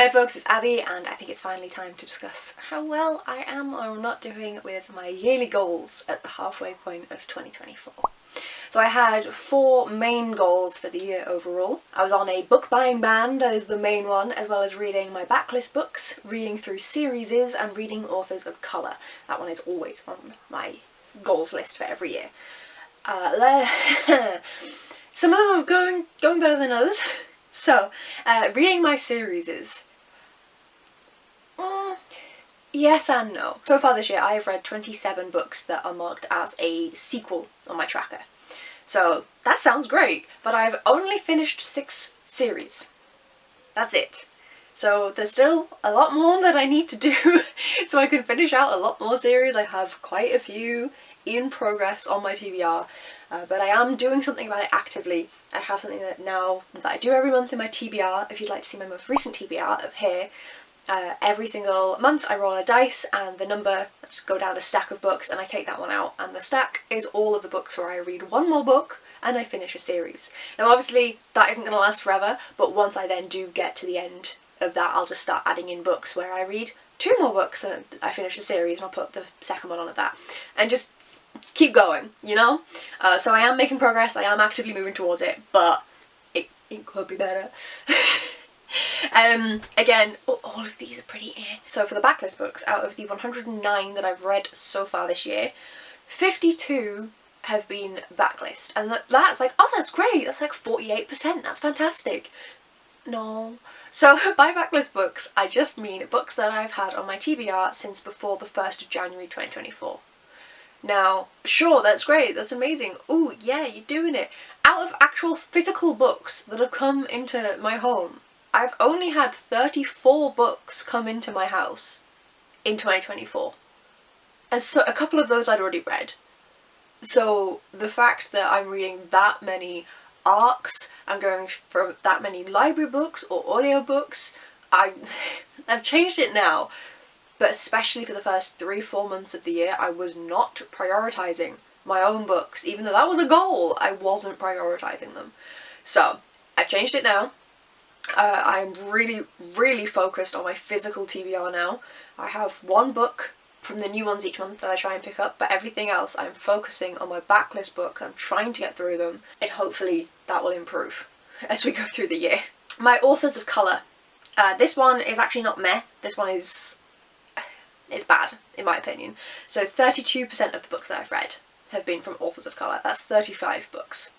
Hey folks, it's Abby, and I think it's finally time to discuss how well I am or not doing with my yearly goals at the halfway point of 2024. So I had 4 main goals for the year overall. I was on a book buying ban, that is the main one, as well as reading my backlist books, reading through series, and reading authors of colour. That one is always on my goals list for every year. Some of them are going better than others. So, reading my series yes and no. So far this year I have read 27 books that are marked as a sequel on my tracker. So that sounds great, but I've only finished 6 series. That's it. So there's still a lot more that I need to do so I can finish out a lot more series. I have quite a few in progress on my TBR, but I am doing something about it actively. I have something that I do every month in my TBR. If you'd like to see my most recent TBR up here, every single month I roll a dice and the number, just go down a stack of books and I take that one out, and the stack is all of the books where I read one more book and I finish a series. Now obviously that isn't going to last forever, but once I then do get to the end of that, I'll just start adding in books where I read 2 more books and I finish the series, and I'll put the second one on at that, and just keep going, you know? So I am making progress, I am actively moving towards it, but it could be better. Again, all of these are pretty eh. So for the backlist books, out of the 109 that I've read so far this year, 52 have been backlist, and that's like, oh, that's great, that's like 48%, that's fantastic. No. So by backlist books, I just mean books that I've had on my TBR since before the 1st of January 2024. Now, sure, that's great, that's amazing, ooh, yeah, you're doing it. Out of actual physical books that have come into my home, I've only had 34 books come into my house in 2024. And so a couple of those I'd already read. So the fact that I'm reading that many arcs, I'm going from that many library books or audiobooks, I've changed it now. But especially for the first 3-4 months of the year, I was not prioritising my own books. Even though that was a goal, I wasn't prioritising them. So I've changed it now. I'm really focused on my physical TBR now. I have 1 book from the new ones each month that I try and pick up, but everything else I'm focusing on my backlist book. I'm trying to get through them, and hopefully that will improve as we go through the year. My authors of colour. This one is actually not meh, this one is bad, in my opinion. So 32% of the books that I've read have been from authors of colour. That's 35 books.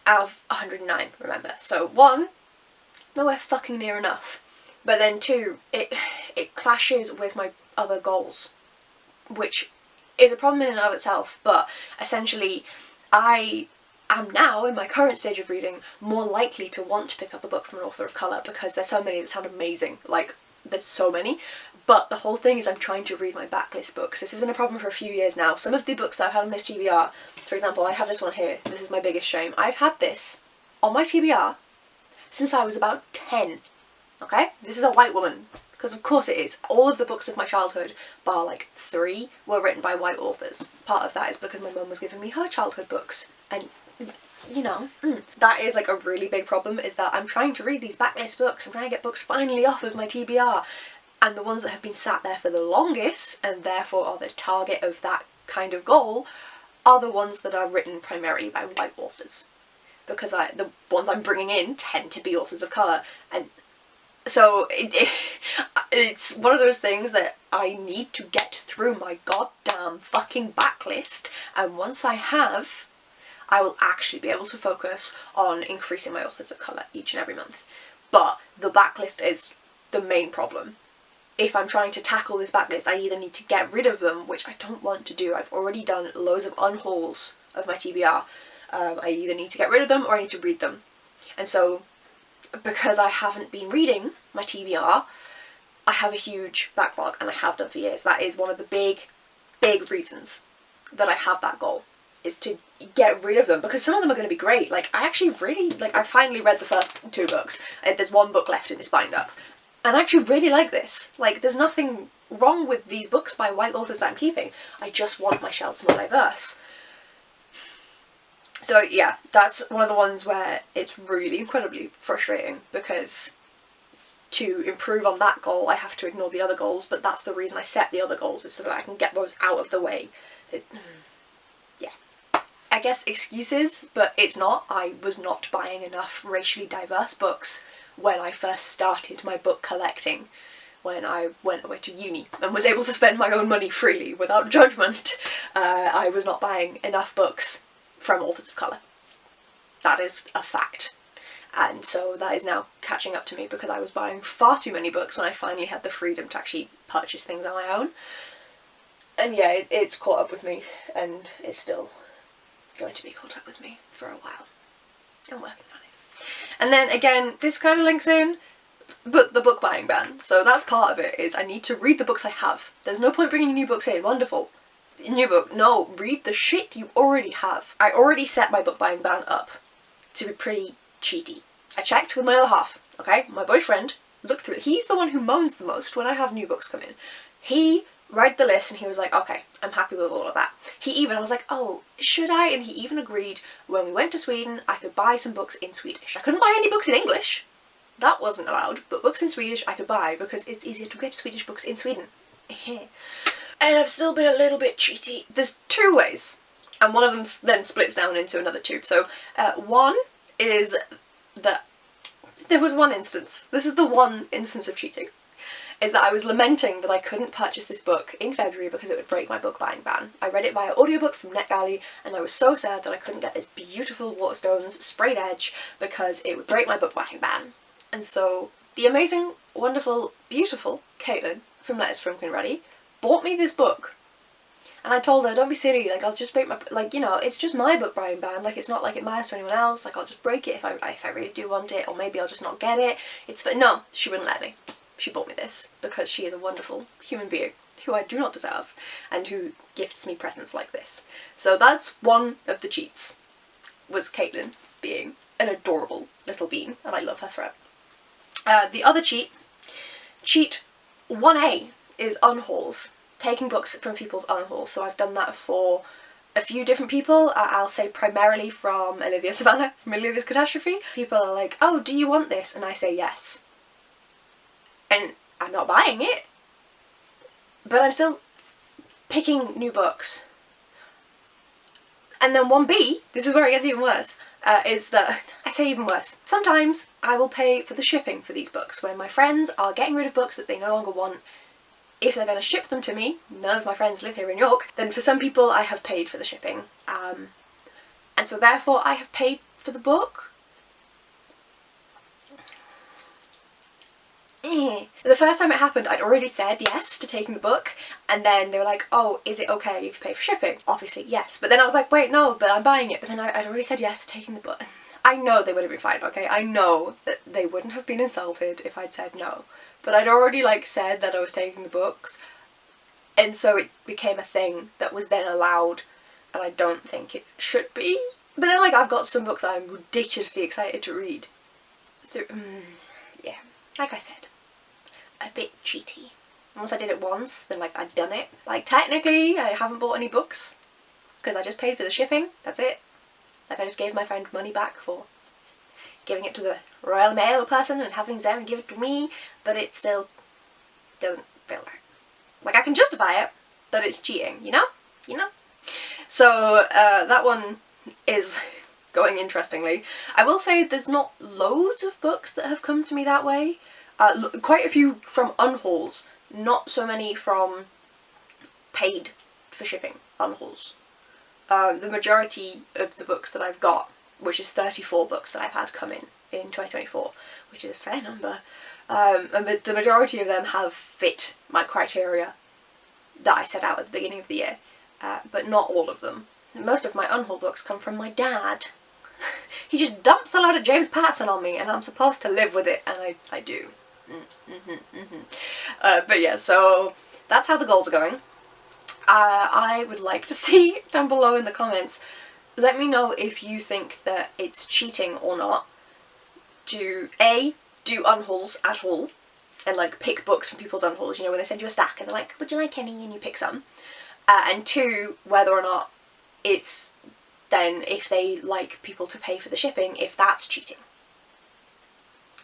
Out of 109, remember. So 1, nowhere fucking near enough. But then 2, it clashes with my other goals, which is a problem in and of itself, but essentially I am now, in my current stage of reading, more likely to want to pick up a book from an author of colour because there's so many that sound amazing. Like, there's so many. But the whole thing is I'm trying to read my backlist books. This has been a problem for a few years now. Some of the books that I've had on this TBR, for example, I have this one here. This is my biggest shame. I've had this on my TBR since I was about 10. Okay? This is a white woman. Because of course it is. All of the books of my childhood, bar like 3, were written by white authors. Part of that is because my mum was giving me her childhood books. And, you know, that is like a really big problem, is that I'm trying to read these backlist books. I'm trying to get books finally off of my TBR. And the ones that have been sat there for the longest, and therefore are the target of that kind of goal, are the ones that are written primarily by white authors. Because the ones I'm bringing in tend to be authors of colour. And so it's one of those things that I need to get through my goddamn fucking backlist. And once I have, I will actually be able to focus on increasing my authors of colour each and every month. But the backlist is the main problem. If I'm trying to tackle this backlist, I either need to get rid of them, which I don't want to do. I've already done loads of unhauls of my TBR. I either need to get rid of them or I need to read them. And so, because I haven't been reading my TBR, I have a huge backlog, and I have done for years. That is one of the big reasons that I have that goal, is to get rid of them, because some of them are going to be great. Like, I actually really, like, I finally read the first 2 books. There's 1 book left in this bind-up. And I actually really like this. Like, there's nothing wrong with these books by white authors that I'm keeping. I just want my shelves more diverse. So yeah, that's one of the ones where it's really incredibly frustrating, because to improve on that goal, I have to ignore the other goals, but that's the reason I set the other goals, is so that I can get those out of the way. Yeah. I guess excuses, but it's not. I was not buying enough racially diverse books when I first started my book collecting, when I went away to uni and was able to spend my own money freely without judgment. I was not buying enough books from authors of colour. That is a fact. And so that is now catching up to me, because I was buying far too many books when I finally had the freedom to actually purchase things on my own. And yeah, it's caught up with me, and it's still going to be caught up with me for a while. I'm working on it. And then again, this kind of links in, but the book buying ban. So that's part of it, is I need to read the books I have. There's no point bringing new books in. Wonderful. New book. No, read the shit you already have. I already set my book buying ban up to be pretty cheaty. I checked with my other half, okay? My boyfriend looked through it. He's the one who moans the most when I have new books come in. He read the list and he was like, okay, I'm happy with all of that. I was like, oh, should I? And he even agreed when we went to Sweden, I could buy some books in Swedish. I couldn't buy any books in English. That wasn't allowed, but books in Swedish I could buy because it's easier to get Swedish books in Sweden. And I've still been a little bit cheaty. There's two ways, and one of them then splits down into another two. So one is that there was one instance, this is the one instance of cheating, is that I was lamenting that I couldn't purchase this book in February because it would break my book buying ban. I read it via audiobook from NetGalley, and I was so sad that I couldn't get this beautiful Waterstones sprayed edge because it would break my book buying ban. And so the amazing, wonderful, beautiful Caitlin from Letters from Queen Ruddy bought me this book. And I told her, don't be silly, like, I'll just break my, like, you know, it's just my book buying ban, like, it's not like it matters to anyone else, like, I'll just break it if I really do want it, or maybe I'll just not get it. No, she wouldn't let me. She bought me this, because she is a wonderful human being, who I do not deserve, and who gifts me presents like this. So that's one of the cheats, was Caitlin being an adorable little bean, and I love her for it. The other cheat 1A, is unhauls. Taking books from people's unhauls. So I've done that for a few different people. I'll say primarily from Olivia Savannah, from Olivia's Catastrophe. People are like, oh, do you want this? And I say yes. And I'm not buying it, but I'm still picking new books. And then 1B, this is where it gets even worse, is that, I say even worse, sometimes I will pay for the shipping for these books, when my friends are getting rid of books that they no longer want. If they're going to ship them to me, none of my friends live here in York, then for some people I have paid for the shipping. And so therefore I have paid for the book. The first time it happened, I'd already said yes to taking the book, and then they were like, oh, is it okay if you pay for shipping? Obviously, yes. But then I was like, wait, no, but I'm buying it. But then I'd already said yes to taking the book. I know they would have been fine, okay? I know that they wouldn't have been insulted if I'd said no. But I'd already, like, said that I was taking the books, and so it became a thing that was then allowed, and I don't think it should be. But then, like, I've got some books that I'm ridiculously excited to read. Yeah, like I said, a bit cheaty. Once I did it once, then, like, I'd done it. Like, technically, I haven't bought any books, because I just paid for the shipping, that's it. Like, I just gave my friend money back for giving it to the Royal Mail person and having them give it to me, but it still doesn't feel right. Like, I can justify it, but it's cheating, you know? You know? So, that one is going interestingly. I will say there's not loads of books that have come to me that way. Quite a few from unhauls, not so many from paid for shipping unhauls. The majority of the books that I've got, which is 34 books that I've had come in 2024, which is a fair number, and the majority of them have fit my criteria that I set out at the beginning of the year, but not all of them. Most of my unhaul books come from my dad. He just dumps a load of James Patterson on me, and I'm supposed to live with it, and I do. But yeah, so that's how the goals are going. I would like to see down below in the comments, let me know if you think that it's cheating or not to A, do unhauls at all, and like pick books from people's unhauls, you know, when they send you a stack and they're like, would you like any, and you pick some. And 2, whether or not it's then, if they like people to pay for the shipping, if that's cheating.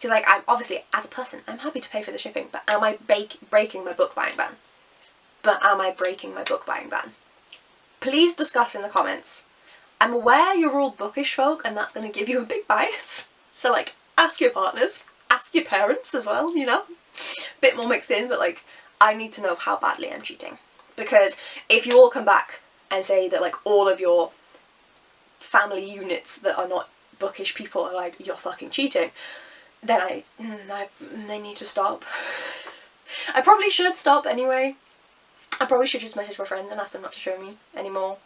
Because like, I'm obviously, as a person, I'm happy to pay for the shipping, but am I breaking my book buying ban? Please discuss in the comments. I'm aware you're all bookish folk and that's going to give you a big bias. So like, ask your partners, ask your parents as well, you know? Bit more mixed in, but like, I need to know how badly I'm cheating. Because if you all come back and say that like all of your family units that are not bookish people are like, you're fucking cheating, then they need to stop. I probably should stop anyway. I probably should just message my friends and ask them not to show me anymore.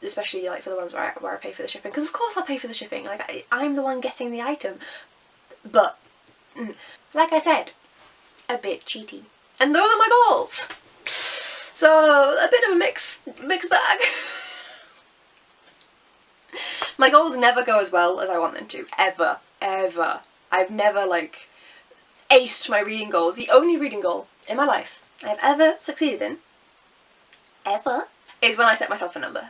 Especially like for the ones where I pay for the shipping, because of course I'll pay for the shipping, like I'm the one getting the item. But like I said, a bit cheaty. And those are my goals. So a bit of a mixed bag. My goals never go as well as I want them to, ever. I've never like aced my reading goals. The only reading goal in my life I've ever succeeded in, is when I set myself a number.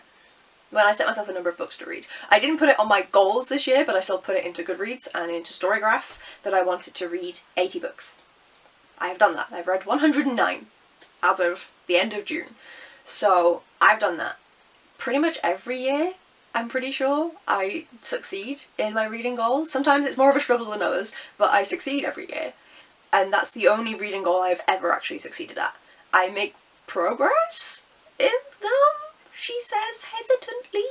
When I set myself a number of books to read. I didn't put it on my goals this year, but I still put it into Goodreads and into Storygraph that I wanted to read 80 books. I have done that. I've read 109 as of the end of June. So I've done that. Pretty much every year, I'm pretty sure, I succeed in my reading goals. Sometimes it's more of a struggle than others, but I succeed every year. And that's the only reading goal I've ever actually succeeded at. I make progress in them, she says hesitantly,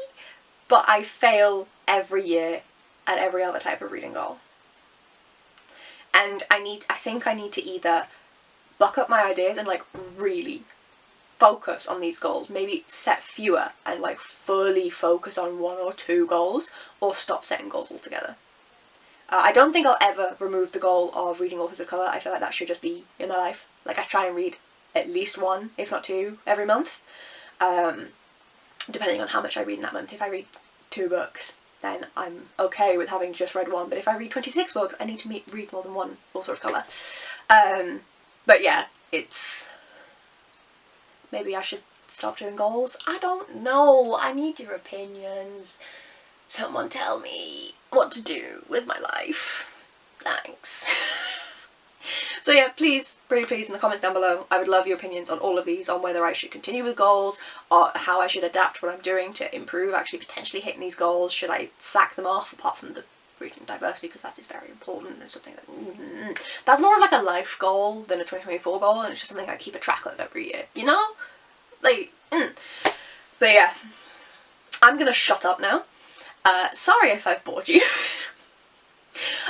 but I fail every year at every other type of reading goal. And I think I need to either buck up my ideas and like really focus on these goals, maybe set fewer and like fully focus on 1 or 2 goals, or stop setting goals altogether. I don't think I'll ever remove the goal of reading authors of colour. I feel like that should just be in my life. Like I try and read at least 1, if not 2, every month. Depending on how much I read in that month. If I read 2 books, then I'm okay with having just read 1, but if I read 26 books, I need to read more than 1 author of colour. But yeah, it's... maybe I should stop doing goals? I don't know, I need your opinions. Someone tell me what to do with my life. Thanks. So yeah, please, pretty please in the comments down below, I would love your opinions on all of these, on whether I should continue with goals, or how I should adapt what I'm doing to improve actually potentially hitting these goals. Should I sack them off, apart from the reading diversity, because that is very important and something that... that's more of like a life goal than a 2024 goal, and it's just something I keep a track of every year, you know? Like, But yeah, I'm gonna shut up now. Sorry if I've bored you.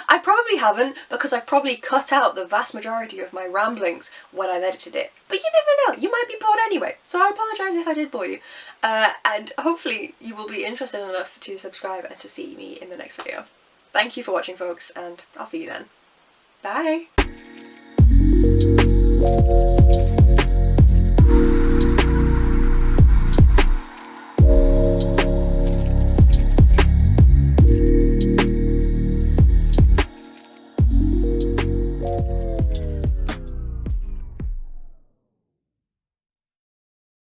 I probably haven't, because I've probably cut out the vast majority of my ramblings when I've edited it. But you never know, you might be bored anyway, so I apologise if I did bore you. And hopefully you will be interested enough to subscribe and to see me in the next video. Thank you for watching, folks, and I'll see you then. Bye!